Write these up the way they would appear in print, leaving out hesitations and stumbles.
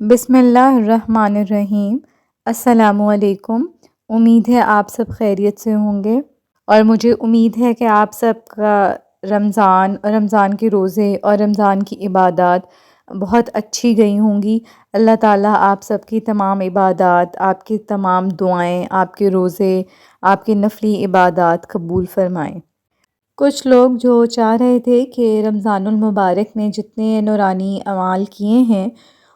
بسم اللہ الرحمن الرحیم۔ السلام علیکم۔ امید ہے آپ سب خیریت سے ہوں گے، اور مجھے امید ہے کہ آپ سب کا رمضان کے روزے اور رمضان کی عبادات بہت اچھی گئی ہوں گی۔ اللہ تعالیٰ آپ سب کی تمام عبادات، آپ کی تمام دعائیں، آپ کے روزے، آپ کی نفلی عبادات قبول فرمائیں۔ کچھ لوگ جو چاہ رہے تھے کہ رمضان المبارک میں جتنے نورانی اعمال کیے ہیں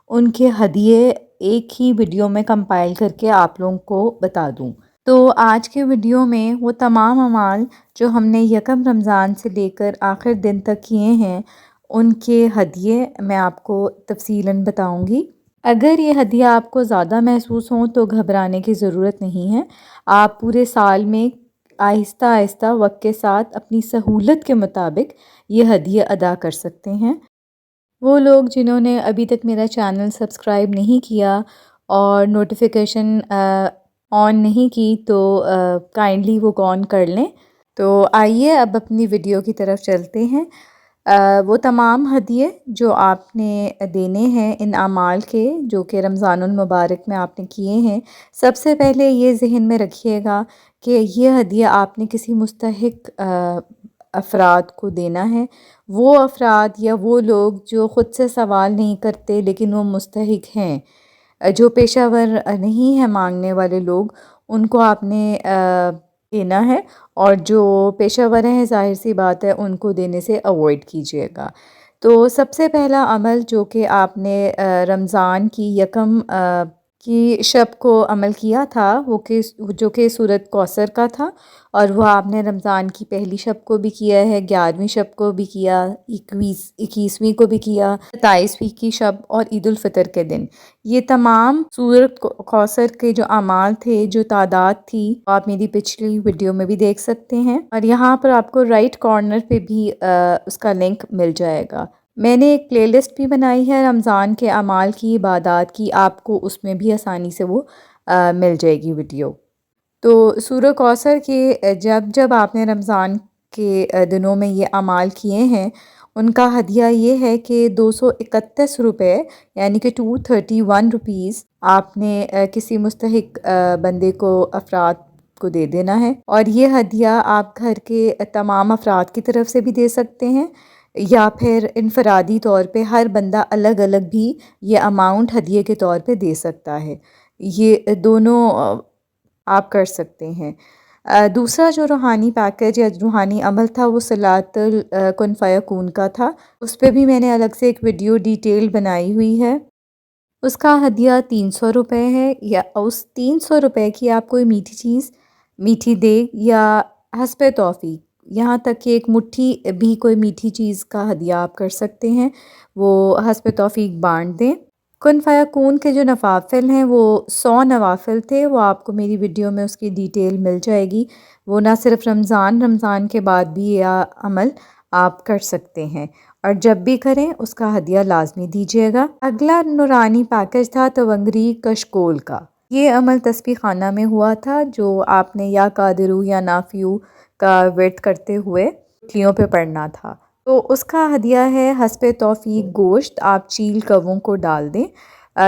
ان کے ہدیے ایک ہی ویڈیو میں کمپائل کر کے آپ لوگوں کو بتا دوں، تو آج کے ویڈیو میں وہ تمام اعمال جو ہم نے یکم رمضان سے لے کر آخر دن تک کیے ہیں ان کے ہدیے میں آپ کو تفصیلاً بتاؤں گی۔ اگر یہ ہدیہ آپ کو زیادہ محسوس ہوں تو گھبرانے کی ضرورت نہیں ہے۔ آپ پورے سال میں آہستہ آہستہ وقت کے ساتھ اپنی سہولت کے مطابق یہ ہدیہ ادا کر سکتے ہیں۔ وہ لوگ جنہوں نے ابھی تک میرا چینل سبسکرائب نہیں کیا اور نوٹیفیکیشن آن نہیں کی تو کائنڈلی وہ آن کر لیں۔ تو آئیے اب اپنی ویڈیو کی طرف چلتے ہیں۔ وہ تمام ہدیے جو آپ نے دینے ہیں ان اعمال کے جو کہ رمضان المبارک میں آپ نے کیے ہیں، سب سے پہلے یہ ذہن میں رکھیے گا کہ یہ ہدیہ آپ نے کسی مستحق افراد کو دینا ہے۔ وہ افراد یا وہ لوگ جو خود سے سوال نہیں کرتے لیکن وہ مستحق ہیں، جو پیشہ ور نہیں ہیں مانگنے والے لوگ، ان کو آپ نے دینا ہے، اور جو پیشہ ور ہیں ظاہر سی بات ہے ان کو دینے سے اوائڈ کیجیے گا۔ تو سب سے پہلا عمل جو کہ آپ نے رمضان کی یکم کی شب کو عمل کیا تھا وہ جو کہ سورۃ کوثر کا تھا، اور وہ آپ نے رمضان کی پہلی شب کو بھی کیا ہے، 11ویں شب کو بھی کیا، 21ویں کو بھی کیا، 27ویں کی شب اور عید الفطر کے دن۔ یہ تمام سورۃ کوثر کے جو اعمال تھے، جو تعداد تھی، آپ میری پچھلی ویڈیو میں بھی دیکھ سکتے ہیں، اور یہاں پر آپ کو رائٹ کارنر پہ بھی اس کا لنک مل جائے گا۔ میں نے ایک پلے لسٹ بھی بنائی ہے رمضان کے اعمال کی، عبادات کی، آپ کو اس میں بھی آسانی سے وہ مل جائے گی ویڈیو۔ تو سورہ کوثر کے جب آپ نے رمضان کے دنوں میں یہ اعمال کیے ہیں ان کا ہدیہ یہ ہے کہ 231 روپے یعنی کہ 231 روپیز آپ نے کسی مستحق بندے کو، افراد کو دے دینا ہے، اور یہ ہدیہ آپ گھر کے تمام افراد کی طرف سے بھی دے سکتے ہیں، یا پھر انفرادی طور پہ ہر بندہ الگ الگ بھی یہ اماؤنٹ ہدیے کے طور پہ دے سکتا ہے۔ یہ دونوں آپ کر سکتے ہیں۔ دوسرا جو روحانی پیکج یا روحانی عمل تھا وہ صلاۃ کن فیکون کا تھا، اس پہ بھی میں نے الگ سے ایک ویڈیو ڈیٹیل بنائی ہوئی ہے۔ اس کا ہدیہ 300 روپے ہے، یا اس 300 روپے کی آپ کوئی میٹھی چیز میٹھی دے یا حسب توفیق، یہاں تک کہ ایک مٹھی بھی کوئی میٹھی چیز کا ہدیہ آپ کر سکتے ہیں، وہ حسب توفیق بانٹ دیں۔ کن فیکون کے جو نوافل ہیں وہ 100 نوافل تھے، وہ آپ کو میری ویڈیو میں اس کی ڈیٹیل مل جائے گی۔ وہ نہ صرف رمضان کے بعد بھی یہ عمل آپ کر سکتے ہیں، اور جب بھی کریں اس کا ہدیہ لازمی دیجیے گا۔ اگلا نورانی پیکج تھا تونگری کشکول کا۔ یہ عمل تسبیح خانہ میں ہوا تھا، جو آپ نے یا قادرو یا نافیو کا ورد کرتے ہوئے کلیوں پہ پڑھنا تھا۔ تو اس کا ہدیہ ہے حسب توفیق گوشت، آپ چیل کووں کو ڈال دیں،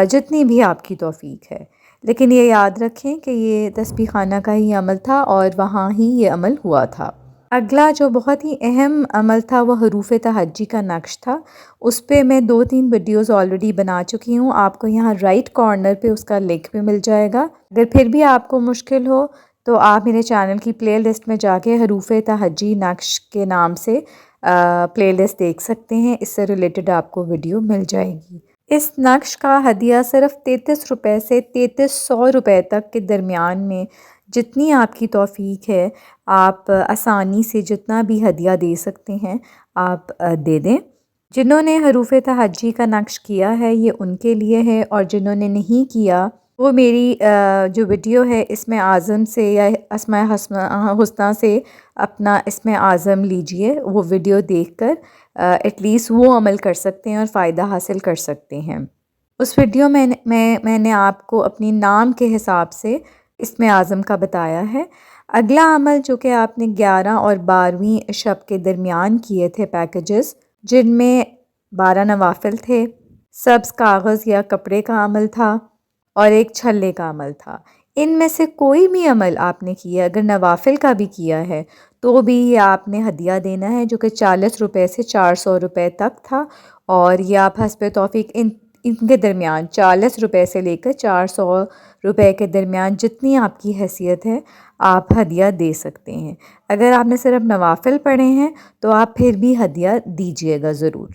جتنی بھی آپ کی توفیق ہے، لیکن یہ یاد رکھیں کہ یہ تسبیح خانہ کا ہی عمل تھا اور وہاں ہی یہ عمل ہوا تھا۔ اگلا جو بہت ہی اہم عمل تھا وہ حروف تہجی کا نقش تھا، اس پہ میں 2-3 ویڈیوز آلریڈی بنا چکی ہوں، آپ کو یہاں رائٹ کارنر پہ اس کا لنک بھی مل جائے گا۔ اگر پھر بھی آپ کو مشکل ہو تو آپ میرے چینل کی پلے لسٹ میں جا کے حروف تہجی نقش کے نام سے پلے لسٹ دیکھ سکتے ہیں، اس سے ریلیٹڈ آپ کو ویڈیو مل جائے گی۔ اس نقش کا ہدیہ صرف 33 روپے سے 3300 روپے تک کے درمیان میں جتنی آپ کی توفیق ہے آپ آسانی سے جتنا بھی ہدیہ دے سکتے ہیں آپ دے دیں۔ جنہوں نے حروف تہجی کا نقش کیا ہے یہ ان کے لیے ہے، اور جنہوں نے نہیں کیا وہ میری جو ویڈیو ہے اسم اعظم سے یا اسماء حسنہ سے اپنا اسم اعظم لیجئے، وہ ویڈیو دیکھ کر ایٹ لیسٹ وہ عمل کر سکتے ہیں اور فائدہ حاصل کر سکتے ہیں۔ اس ویڈیو میں نے آپ کو اپنی نام کے حساب سے اسم اعظم کا بتایا ہے۔ اگلا عمل جو کہ آپ نے 11 اور 12ویں شب کے درمیان کیے تھے پیکجز، جن میں 12 نوافل تھے، سبز کاغذ یا کپڑے کا عمل تھا اور ایک چھلے کا عمل تھا۔ ان میں سے کوئی بھی عمل آپ نے کیا، اگر نوافل کا بھی کیا ہے تو بھی یہ آپ نے ہدیہ دینا ہے، جو کہ 40 روپے سے 400 روپے تک تھا، اور یہ آپ حسب توفیق ان کے درمیان 40 روپے سے لے کر 400 روپے کے درمیان جتنی آپ کی حیثیت ہے آپ ہدیہ دے سکتے ہیں۔ اگر آپ نے صرف نوافل پڑھے ہیں تو آپ پھر بھی ہدیہ دیجیے گا ضرور۔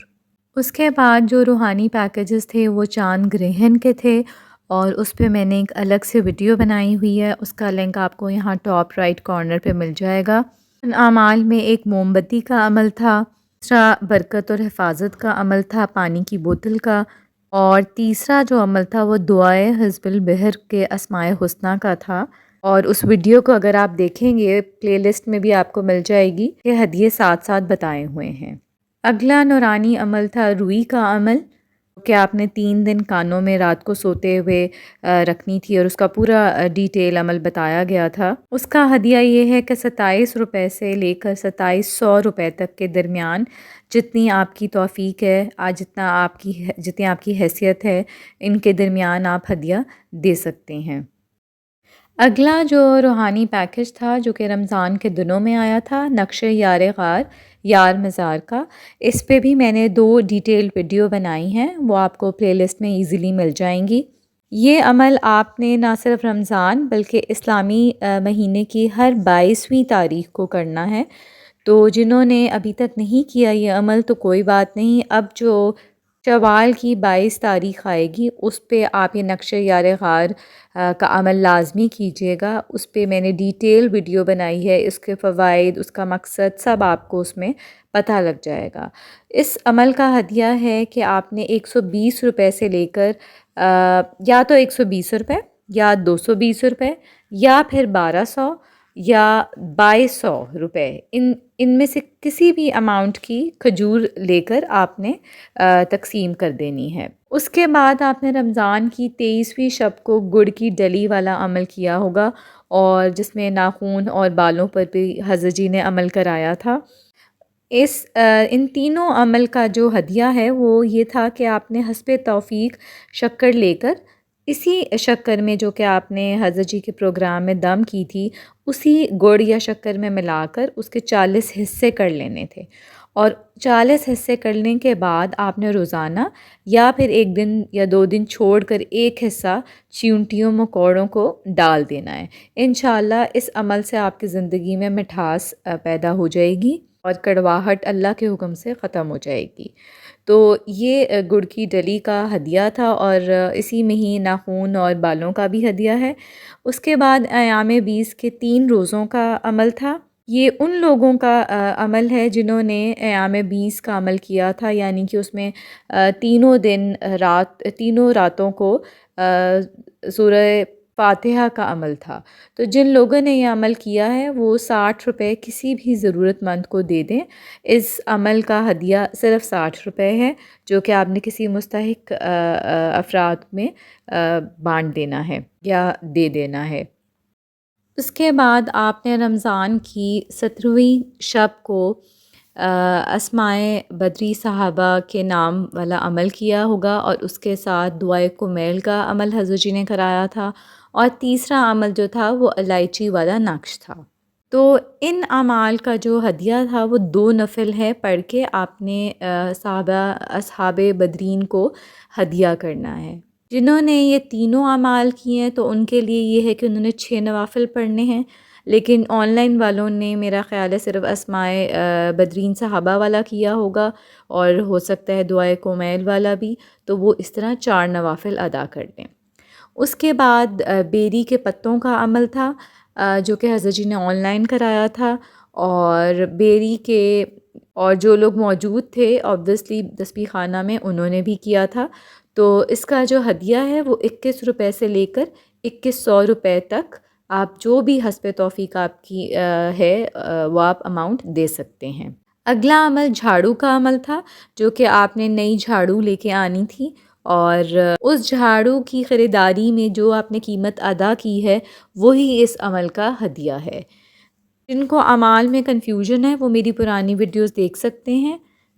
اس کے بعد جو روحانی پیکیجز تھے وہ چاند گرہن کے تھے، اور اس پہ میں نے ایک الگ سے ویڈیو بنائی ہوئی ہے، اس کا لنک آپ کو یہاں ٹاپ رائٹ کارنر پہ مل جائے گا۔ ان اعمال میں ایک موم بتی کا عمل تھا، دوسرا برکت اور حفاظت کا عمل تھا پانی کی بوتل کا، اور تیسرا جو عمل تھا وہ دعائے حزب البحر کے اسماء حسنہ کا تھا۔ اور اس ویڈیو کو اگر آپ دیکھیں گے پلے لسٹ میں بھی آپ کو مل جائے گی کہ ہدیے ساتھ ساتھ بتائے ہوئے ہیں۔ اگلا نورانی عمل تھا روئی کا عمل، کہ آپ نے 3 دن کانوں میں رات کو سوتے ہوئے رکھنی تھی، اور اس کا پورا ڈیٹیل عمل بتایا گیا تھا۔ اس کا ہدیہ یہ ہے کہ 27 روپے سے لے کر 2700 روپے تک کے درمیان جتنی آپ کی توفیق ہے، جتنی آپ کی حیثیت ہے، ان کے درمیان آپ ہدیہ دے سکتے ہیں۔ اگلا جو روحانی پیکج تھا جو کہ رمضان کے دنوں میں آیا تھا، نقش یار غار یار مزار کا، اس پہ بھی میں نے 2 ڈیٹیل ویڈیو بنائی ہیں، وہ آپ کو پلے لسٹ میں ایزیلی مل جائیں گی۔ یہ عمل آپ نے نہ صرف رمضان بلکہ اسلامی مہینے کی ہر 22ویں تاریخ کو کرنا ہے۔ تو جنہوں نے ابھی تک نہیں کیا یہ عمل تو کوئی بات نہیں، اب جو شوال کی 22 تاریخ آئے گی اس پہ آپ یہ نقش یار غار کا عمل لازمی کیجیے گا۔ اس پہ میں نے ڈیٹیل ویڈیو بنائی ہے، اس کے فوائد، اس کا مقصد سب آپ کو اس میں پتہ لگ جائے گا۔ اس عمل کا ہدیہ ہے کہ آپ نے 120 روپے سے لے کر یا تو 120 روپے یا 220 روپے یا پھر 1200 یا 2200 روپے، ان میں سے کسی بھی اماؤنٹ کی کھجور لے کر آپ نے تقسیم کر دینی ہے۔ اس کے بعد آپ نے رمضان کی 23ویں شب کو گڑ کی ڈلی والا عمل کیا ہوگا، اور جس میں ناخن اور بالوں پر بھی حضرت جی نے عمل کرایا تھا۔ ان تینوں عمل کا جو ہدیہ ہے وہ یہ تھا کہ آپ نے حسب توفیق شکر لے کر اسی شکر میں جو کہ آپ نے حضرت جی کے پروگرام میں دم کی تھی اسی گڑ یا شکر میں ملا کر اس کے 40 حصے کر لینے تھے، اور 40 حصے کرنے کے بعد آپ نے روزانہ یا پھر 1 دن یا 2 دن چھوڑ کر ایک حصہ چیونٹیوں مکوڑوں کو ڈال دینا ہے۔ انشاءاللہ اس عمل سے آپ کی زندگی میں مٹھاس پیدا ہو جائے گی اور کڑواہٹ اللہ کے حکم سے ختم ہو جائے گی۔ تو یہ گڑ کی ڈلی کا ہدیہ تھا، اور اسی میں ہی ناخن اور بالوں کا بھی ہدیہ ہے۔ اس کے بعد ایام 20 کے 3 روزوں کا عمل تھا۔ یہ ان لوگوں کا عمل ہے جنہوں نے ایام 20 کا عمل کیا تھا، یعنی کہ اس میں تینوں راتوں کو سورہ فاتحہ کا عمل تھا۔ تو جن لوگوں نے یہ عمل کیا ہے وہ 60 روپے کسی بھی ضرورت مند کو دے دیں۔ اس عمل کا ہدیہ صرف 60 روپے ہے، جو کہ آپ نے کسی مستحق افراد میں بانٹ دینا ہے یا دے دینا ہے۔ اس کے بعد آپ نے رمضان کی 17ویں شب کو اسماء بدری صحابہ کے نام والا عمل کیا ہوگا، اور اس کے ساتھ دعائے کمیل کا عمل حضرت جی نے کرایا تھا، اور تیسرا عمل جو تھا وہ الائچی والا نقش تھا۔ تو ان اعمال کا جو ہدیہ تھا وہ 2 نفل ہے پڑھ کے آپ نے اصحاب بدرین کو ہدیہ کرنا ہے۔ جنہوں نے یہ تینوں اعمال کیے ہیں تو ان کے لیے یہ ہے کہ انہوں نے 6 نوافل پڑھنے ہیں، لیکن آن لائن والوں نے میرا خیال ہے صرف اسماء بدرین صحابہ والا کیا ہوگا، اور ہو سکتا ہے دعائے کومیل والا بھی، تو وہ اس طرح 4 نوافل ادا کر دیں۔ اس کے بعد بیری کے پتوں کا عمل تھا جو کہ حضرت جی نے آن لائن کرایا تھا، اور جو لوگ موجود تھے obviously تسبیح خانہ میں انہوں نے بھی کیا تھا۔ تو اس کا جو ہدیہ ہے وہ 21 روپے سے لے کر 2100 روپے تک آپ جو بھی حسب توفیق آپ کی ہے وہ آپ اماؤنٹ دے سکتے ہیں۔ اگلا عمل جھاڑو کا عمل تھا، جو کہ آپ نے نئی جھاڑو لے کے آنی تھی، اور اس جھاڑو کی خریداری میں جو آپ نے قیمت ادا کی ہے وہی اس عمل کا ہدیہ ہے۔ جن کو اعمال میں کنفیوژن ہے وہ میری پرانی ویڈیوز دیکھ سکتے ہیں۔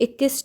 21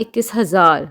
21,000